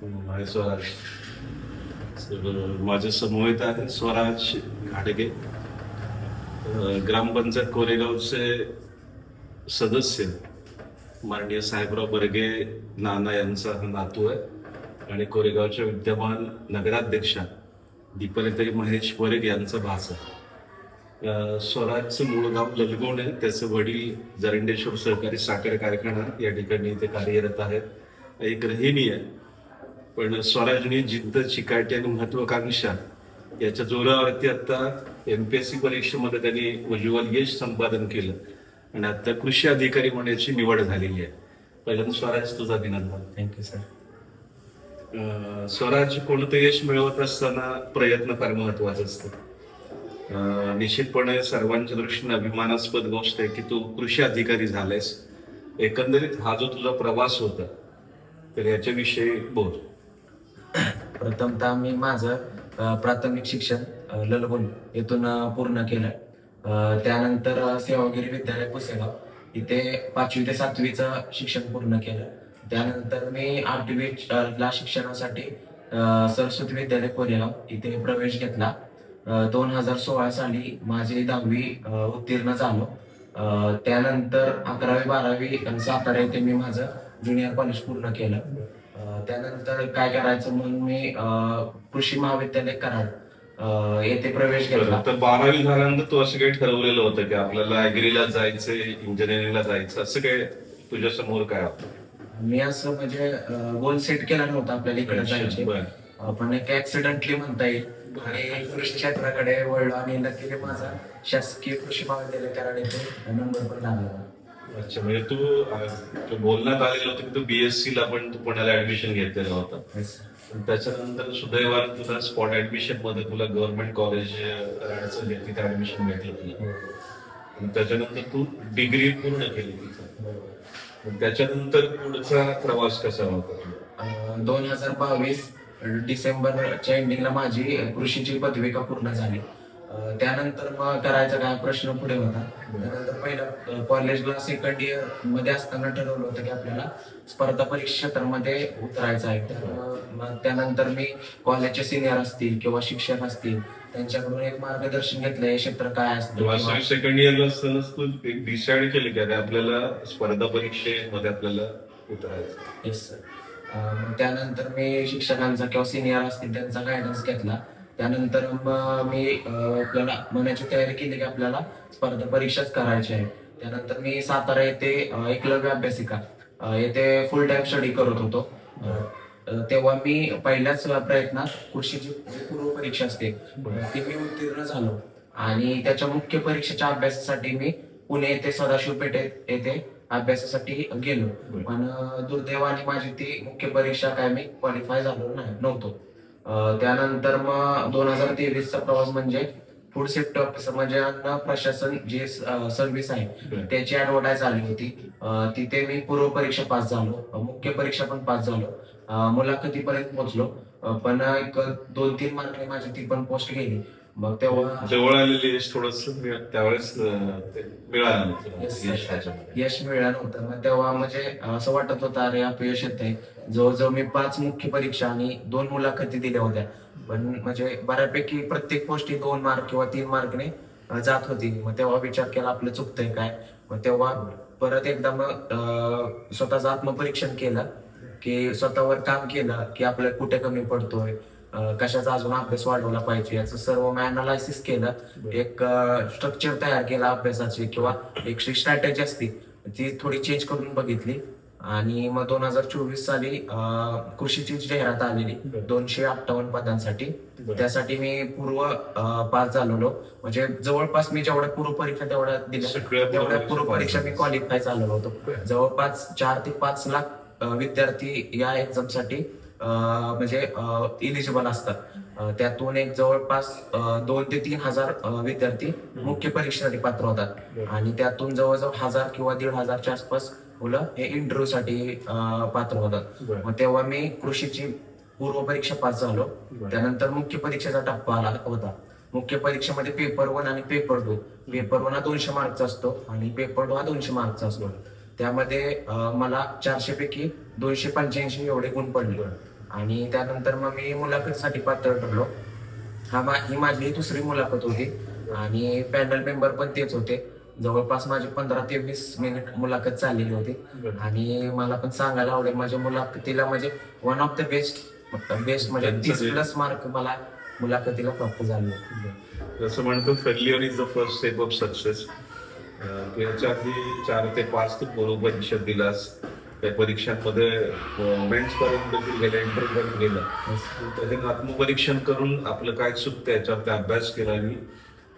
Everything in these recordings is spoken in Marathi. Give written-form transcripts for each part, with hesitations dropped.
आहे स्वराज. माझ्या समवेत आहे स्वराज घाडगे, ग्रामपंचायत कोरेगावचे सदस्य. माननीय साहेबराव बर्गे नाना यांचा नातू आहे आणि कोरेगावच्या विद्यमान नगराध्यक्षा दीपालीताई महेश बर्गे यांचा भाचा. स्वराजचं मूळ गाव ललगोण आहे. त्याचे वडील जरंडेश्वर सहकारी साखर कारखाना या ठिकाणी ते कार्यरत आहेत. एक गृहिणी आहे. पण स्वराजने जिद्द, चिकाटी आणि महत्वाकांक्षा याच्या जोरावरती आता MPSC परीक्षेमध्ये त्यांनी उज्ज्वल यश संपादन केलं आणि आता कृषी अधिकारी म्हणण्याची निवड झालेली आहे. पहिल्यांदा स्वराज, तुझा अभिनंदन. Thank you sir. स्वराज, कोणतं यश मिळवत असताना प्रयत्न फार महत्वाचा असतो. निश्चितपणे सर्वांच्या दृष्टीने अभिमानास्पद गोष्ट आहे की तू कृषी अधिकारी झालायस. एकंदरीत हा जो तुझा प्रवास होता तर याच्याविषयी बोल. प्रथमतः मी माझं प्राथमिक शिक्षण ललगुण येथून पूर्ण केलं. त्यानंतर सेवागिरी विद्यालय पुसेगाव इथे 5वी ते 7वीचं शिक्षण पूर्ण केलं. त्यानंतर मी 8वी ला शिक्षणासाठी सरस्वती विद्यालय कोरेगाव इथे प्रवेश घेतला. 2016 साली माझी 10वी उत्तीर्ण झालो. त्यानंतर 11वी 12वी सातारा येथे मी माझं ज्युनियर कॉलेज पूर्ण केलं. त्यानंतर काय करायचं म्हणून मी कृषी महाविद्यालय कराड येथे प्रवेश घेतला. तर 12वी झाल्यानंतर तू असं काही ठरवलेलं होतं की आपल्याला ऍग्रीला जायचंय, इंजिनिअरिंगला जायचं, असं काय तुझ्या समोर काय होतं? मी असं म्हणजे गोल सेट केला नव्हता आपल्याला इकडे जायचे, पण एक ऍक्सिडेंटली म्हणता येईल आणि कृषी क्षेत्राकडे वळलो आणि नक्की माझा शासकीय कृषी महाविद्यालय कराड येथे नंबर पण लागला. अच्छा, म्हणजे तू बोलण्यात आलेलं होतं की तू BSc ला पण तू पुण्याला ऍडमिशन घेतलेलं होतं. त्याच्यानंतर सुदैवाने तुला स्पॉट ऍडमिशन मध्ये तुला गव्हर्नमेंट कॉलेज कराडचं तिथे ऍडमिशन भेटलं तुला. आणि त्याच्यानंतर तू डिग्री पूर्ण केली तिथं. त्याच्यानंतर पुढचा प्रवास कसा होता? 2022 डिसेंबरच्या एंडिंगला माझी कृषीची पदविका पूर्ण झाली. त्यानंतर मग करायचा काय प्रश्न पुढे होता. त्यानंतर पहिलं कॉलेजला सेकंड इयर मध्ये असताना ठरवलं होतं की आपल्याला स्पर्धा परीक्षा क्षेत्रामध्ये उतरायचं आहे. तर मग त्यानंतर मी कॉलेजचे सिनियर असतील किंवा शिक्षक असतील त्यांच्याकडून एक मार्गदर्शन घेतलं, हे क्षेत्र काय असतं. सेकंड इयरला असतानाच तू डिसाईड केलं की आपल्याला स्पर्धा परीक्षेमध्ये आपल्याला उतरायचं? Yes sir. त्यानंतर मी शिक्षकांचा किंवा सिनियर असतील त्यांचा गायडन्स घेतला. त्यानंतर मग मी आपल्याला मनाची तयारी केली की आपल्याला स्पर्धा परीक्षाच करायची आहे. त्यानंतर मी सातारा येथे एकलव्य अभ्यासिका येथे फुल टाइम स्टडी करत होतो. तेव्हा मी पहिल्याच प्रयत्नात कृषीची पूर्व परीक्षा असते ती मी उत्तीर्ण झालो आणि त्याच्या मुख्य परीक्षेच्या अभ्यासासाठी मी पुणे येथे सदाशिव पेठ येथे अभ्यासासाठी गेलो. पण दुर्दैवाने माझी ती मुख्य परीक्षा काय मी क्वालिफाय झालो नव्हतो. त्यानंतर मग 2023चा प्रवास म्हणजे फूड सेफ्टी ऑफिसर म्हणजे अन्न प्रशासन जे सर्व्हिस आहे त्याची ऍडव्हर्टाईज आली होती. तिथे मी पूर्व परीक्षा पास झालो, मुख्य परीक्षा पण पास झालो, मुलाखतीपर्यंत पोहोचलो. पण एक 2-3 मार्कने माझी ती पण पोस्ट गेली. मग तेव्हा जवळ आलेली यश थोडस त्यावेळेस मिळालं यश मिळालं नव्हतं. मग तेव्हा म्हणजे असं वाटत होतं अरे अपयश येतंय. जवळजवळ मी 5 मुख्य परीक्षा आणि 2 मुलाखती दिल्या होत्या, पण म्हणजे बऱ्यापैकी प्रत्येक गोष्टी 2 मार्क किंवा 3 मार्कने जात होती. मग तेव्हा विचार केला आपलं चुकतंय काय. मग तेव्हा परत एकदा मग स्वतःचं आत्मपरीक्षण केलं की स्वतःवर काम केलं की आपल्याला कुठे कमी पडतोय, कशाचा अजून अभ्यास वाढवला पाहिजे याचं सर्व मी अनालायसिस केलं. एक स्ट्रक्चर तयार केला अभ्यासाची किंवा एक स्ट्रॅटेजी असते ती थोडी चेंज करून बघितली. आणि मग 2024 साली कृषीची जाहिरात आलेली 258 पदांसाठी. त्यासाठी मी पूर्व पास झालेलो. म्हणजे जवळपास मी जेवढ्या पूर्व परीक्षा तेवढ्या दिल्या, तेवढ्या पूर्व परीक्षा मी क्वालिफाय झालेलो होतो. जवळपास 4 ते 5 लाख विद्यार्थी या एक्झामसाठी म्हणजे इलिजिबल असतात. त्यातून एक जवळपास 2 ते 3 हजार विद्यार्थी मुख्य परीक्षेसाठी पात्र होतात आणि त्यातून जवळजवळ 1000 किंवा 1500च्या आसपास मुलं हे इंटरव्ह्यू साठी पात्र होतात. मग तेव्हा मी कृषीची पूर्व परीक्षा पास झालो. त्यानंतर मुख्य परीक्षेचा टप्पा आला होता. मुख्य परीक्षेमध्ये पेपर 1 आणि पेपर 2. पेपर 1 हा 200 मार्कचा असतो आणि पेपर 2 हा 200 मार्कचा असतो. त्यामध्ये मला 400 पैकी 285 एवढे गुण पडले आणि त्यानंतर मग मी मुलाखतीसाठी पात्र ठरलो. ही माझी दुसरी मुलाखत होती आणि पॅनल मेंबर पण तेच होते. जवळपास माझी 15 ते 20 मिनिट मुलाखत चाललेली होती. आणि मला पण सांगायला आवडेल माझ्या मुलाखतीला म्हणजे वन ऑफ द बेस्ट म्हणजे त्यांचं 30+ मार्क मला मुलाखतीला प्राप्त झाले. जसं म्हणतो failure is the first step of success. तू याच्या आधी 4 ते 5 तू बरोबर परीक्षा दिलास. त्या परीक्षांमध्ये मेन्स पर्यंत देखील गेला, इंटरव्ह्यू पर्यंत गेला. त्याच्यात आत्मपरीक्षण करून आपलं काय चुकतं याच्यावर अभ्यास केला आणि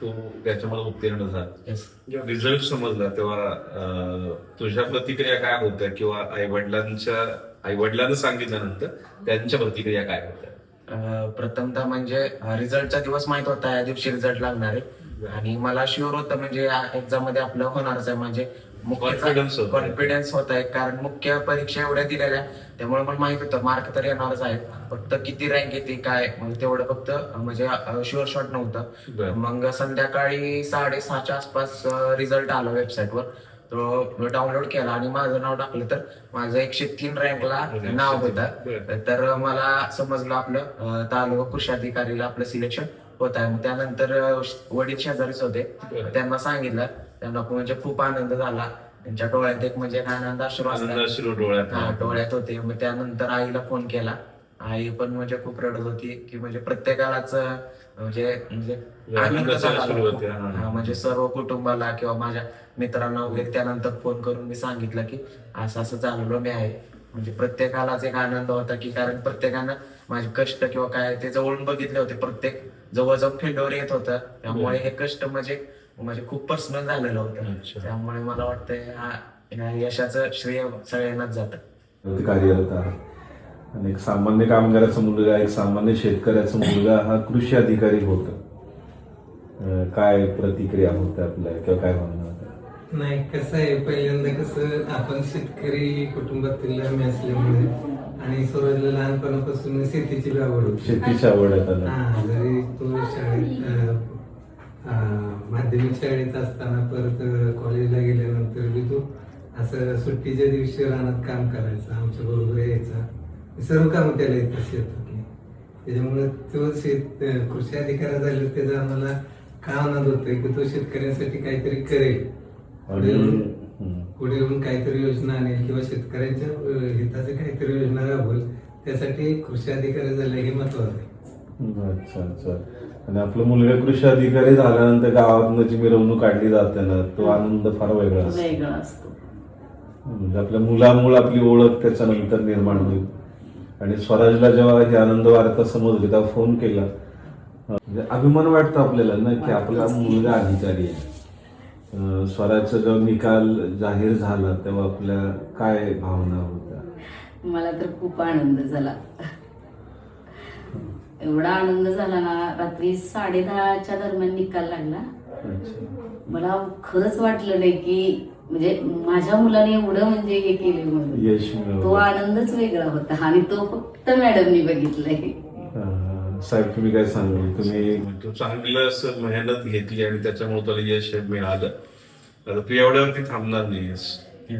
तो त्याच्यामध्ये उत्तीर्ण झाला. जेव्हा रिझल्ट समजला तेव्हा तुझ्या प्रतिक्रिया काय होत्या किंवा आई-वडिलांना सांगितल्यानंतर त्यांच्या प्रतिक्रिया काय होत्या? प्रथमतः म्हणजे रिझल्टचा दिवस माहित होता या दिवशी रिझल्ट लागणार आहे आणि मला शुअर होतं म्हणजे या एक्झाम मध्ये आपलं होणारच आहे. म्हणजे कॉन्फिडन्स होत आहे कारण मुख्य परीक्षा एवढ्या दिलेल्या त्यामुळे मला माहित होतं मार्क तर येणारच आहेत. फक्त किती रँक येते काय म्हणजे तेवढं फक्त म्हणजे शुअर शॉट नव्हतं. मग संध्याकाळी 6:30च्या आसपास रिझल्ट आला वेबसाईटवर. तो डाउनलोड केला आणि माझं नाव टाकलं तर माझं 103 रँकला नाव होतं. तर मला समजलं आपलं तालुका कृषी अधिकारीला आपलं सिलेक्शन होत आहे. मग त्यानंतर वडील शेजारीच होते. त्यांना सांगितलं. त्यांना म्हणजे खूप आनंद झाला. त्यांच्या डोळ्यात एक म्हणजे आनंद अश्रू डोळ्यात होते. मग त्यानंतर आईला फोन केला. आई पण म्हणजे खूप रडत होती की म्हणजे प्रत्येकालाच म्हणजे आनंद झाला. म्हणजे सर्व कुटुंबाला किंवा माझ्या मित्रांना वगैरे त्यानंतर फोन करून मी सांगितलं की असं असं झालेलो मी आहे. म्हणजे प्रत्येकालाच एक आनंद होता की कारण प्रत्येकानं माझे कष्ट किंवा काय ते जवळून बघितले होते. प्रत्येक जवळजवळ फेल्युअर येत होतं. त्यामुळे हे कष्ट म्हणजे खूप पर्सनल झालेलं होतं. त्यामुळे मला वाटतं यशाचं श्रेय सगळ्यांनाच जातं. कार्यरत आहे आणि एक सामान्य कामगाराचा मुलगा, एक सामान्य शेतकऱ्याचा मुलगा हा कृषी अधिकारी होता. काय प्रतिक्रिया होत्या आपल्या किंवा काय म्हणणं होतं? नाही, कसं आहे, पहिल्यांदा कसं आपण शेतकरी कुटुंबातील आम्ही असल्यामुळे आणि सुरुवातीला लहानपणापासून शेतीची आवड होती. शेतीची आवड आहे त्याला. हा, जरी तो शाळेत माध्यमिक शाळेत असताना परत कॉलेजला गेल्यानंतर बी तो असं सुट्टीच्या दिवशी रानात काम करायचा, आमच्या बरोबर यायचा. सर्व कामं त्याला येतात शेतातली. त्याच्यामुळे तो कृषी अधिकारी झाला त्याचा आम्हाला का आनंद होतोय की तो शेतकऱ्यांसाठी काहीतरी करेल, पुढे येऊन काहीतरी योजना आणेल किंवा शेतकऱ्यांच्या हिताचे काहीतरी योजना राबवेल. त्यासाठी कृषी अधिकारी झालं हे महत्वाचं आहे. अच्छा अच्छा. आणि आपला मुलगा कृषी अधिकारी झाल्यानंतर गावातनं जी मिरवणूक काढली जाते ना तो आनंद फार वेगळा असतो. म्हणजे आपल्या मुलामुळे आपली ओळख त्याच्यानंतर निर्माण होईल. आणि स्वराजला जेव्हा ही आनंद वार्ता समजली तेव्हा फोन केला. म्हणजे अभिमान वाटतो आपल्याला ना की आपला मुलगा अधिकारी आहे. स्वराजचा जेव्हा निकाल जाहीर झाला तेव्हा आपल्या काय भावना होत्या? मला तर खूप आनंद झाला. एवढा आनंद झाला ना, रात्री 10:30च्या दरम्यान निकाल लागला. मला खरंच वाटलं नाही की म्हणजे माझ्या मुलाने एवढं म्हणजे हे केले म्हणून. तो आनंदच वेगळा होता आणि तो फक्त मॅडमनी बघितलाय. साहेब तुम्ही काय सांगू? तुम्ही तू चांगलं असं मेहनत घेतली आणि त्याच्यामुळे तुला यश मिळालं. आता तू एवढ्यावरती थांबणार नाहीस,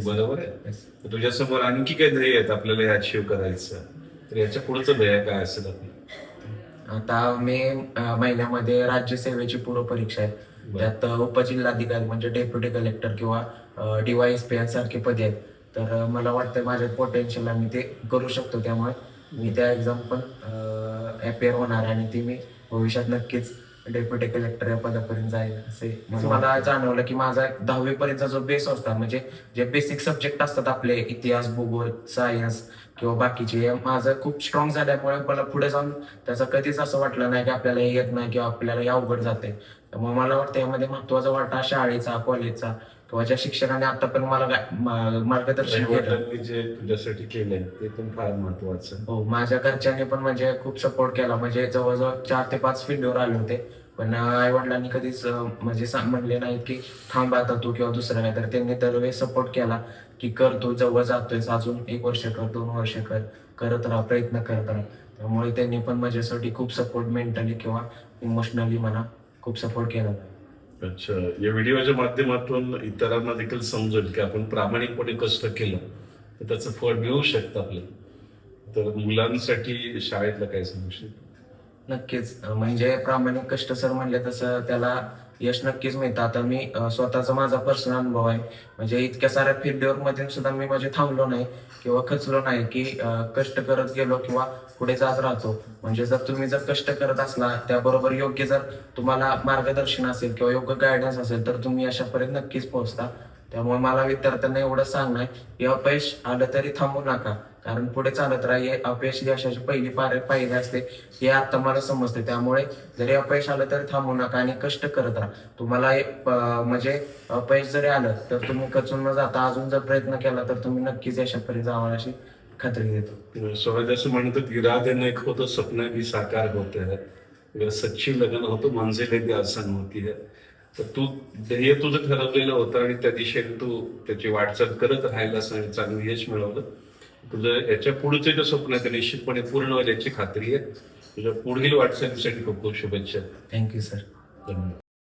बरोबर आहे. तुझ्यासमोर आणखी काही ध्येय आहेत आपल्याला हे अचीव्ह करायचं, तर याच्या पुढचं ध्येय काय असेल आपलं? आता मे महिन्यामध्ये राज्यसेवेची पूर्व परीक्षा आहे. त्यात उपजिल्हाधिकारी म्हणजे डेप्युटी कलेक्टर किंवा DYSP सारखे पदे आहेत. तर मला वाटतं माझ्या पोटेन्शियल मी ते करू शकतो. त्यामुळे मी त्या एक्झाम पण अपेअर होणार आहे आणि ती मी भविष्यात नक्कीच डेप्युटी कलेक्टर या पदापर्यंत जाईल असे मला जाणवलं की माझा 10वी पर्यंतचा जो बेस होता म्हणजे जे बेसिक सब्जेक्ट असतात आपले इतिहास, भूगोल, सायन्स किंवा बाकीचे माझं खूप स्ट्रॉंग झाल्यामुळे मला पुढे जाऊन त्याचं कधीच असं वाटलं नाही की आपल्याला हे येत नाही किंवा आपल्याला हे अवघड जाते. त्यामुळे मला वाटतं यामध्ये महत्वाचा वाटा शाळेचा, कॉलेजचा किंवा ज्या शिक्षकांनी आता पण मला मार्गदर्शन केलं, जे तुझ्यासाठी केलंय ते पण फार महत्वाचं. हो, माझ्या घरच्यांनी पण म्हणजे खूप सपोर्ट केला. म्हणजे जवळजवळ 4 ते 5 फील्डवर आले होते, पण आई वडिलांनी कधीच म्हणजे म्हणले नाहीत की थांब आता तू किंवा दुसरं काय. तर त्यांनी दरवेळेस सपोर्ट केला की कर, तू जवळ जातोय, अजून 1 वर्ष कर, 2 वर्ष कर, करत राहा, प्रयत्न करत राहा. त्यामुळे त्यांनी पण माझ्यासाठी खूप सपोर्ट मेंटली किंवा इमोशनली मला खूप सपोर्ट केला. अच्छा, या व्हिडिओच्या माध्यमातून इतरांना देखील समजेल की आपण प्रामाणिकपणे कष्ट केलं तर त्याचं फळ मिळू शकतं आपल्याला. तर मुलांसाठी शाळेतलं काय सांगू नक्कीच म्हणजे प्रामाणिक कष्ट सर म्हणले तसं त्याला यश नक्कीच मिळतं. आता मी स्वतःचा माझा पर्सनल अनुभव आहे. म्हणजे इतक्या साऱ्या फेल्युअर मध्ये सुद्धा मी म्हणजे थांबलो नाही किंवा खचलो नाही की कष्ट करत गेलो किंवा पुढे जात राहतो. म्हणजे जर तुम्ही जर कष्ट करत असला त्याबरोबर योग्य जर तुम्हाला मार्गदर्शन असेल किंवा योग्य गायडन्स असेल तर तुम्ही अशापर्यंत नक्कीच पोहोचता. त्यामुळे मला विद्यार्थ्यांना एवढं सांगणं आहे की अपयश आलं तरी थांबू नका, कारण पुढे चालत राहा. अपयश यशाची पहिली पायरी असते हे आता मला समजते. त्यामुळे जरी अपयश आलं तरी थांबू नका आणि कष्ट करत राहा. तुम्हाला म्हणजे अपयश जरी आलं तर तुम्ही खचून न जाता अजून जर प्रयत्न केला तर तुम्ही नक्कीच यशापर्यंत जावा अशी खात्री देतो. स्वराज असं म्हणतात की इरादे नेक हो तो सपना भी साकार होते हैं, अगर सच्ची लगन हो तो मंजिलें भी आसान होती है. तर तू ध्येय तुझं ठरवलेलं होतं आणि त्या दिशेने तू त्याची वाटचाल करत राहिलास आणि चांगलं यश मिळवलं. तुझं याच्या पुढचे जे स्वप्न आहे ते निश्चितपणे पूर्ण होईल याची खात्री आहे. तुझ्या पुढील वाटचालीसाठी खूप खूप शुभेच्छा. Thank you sir. धन्यवाद.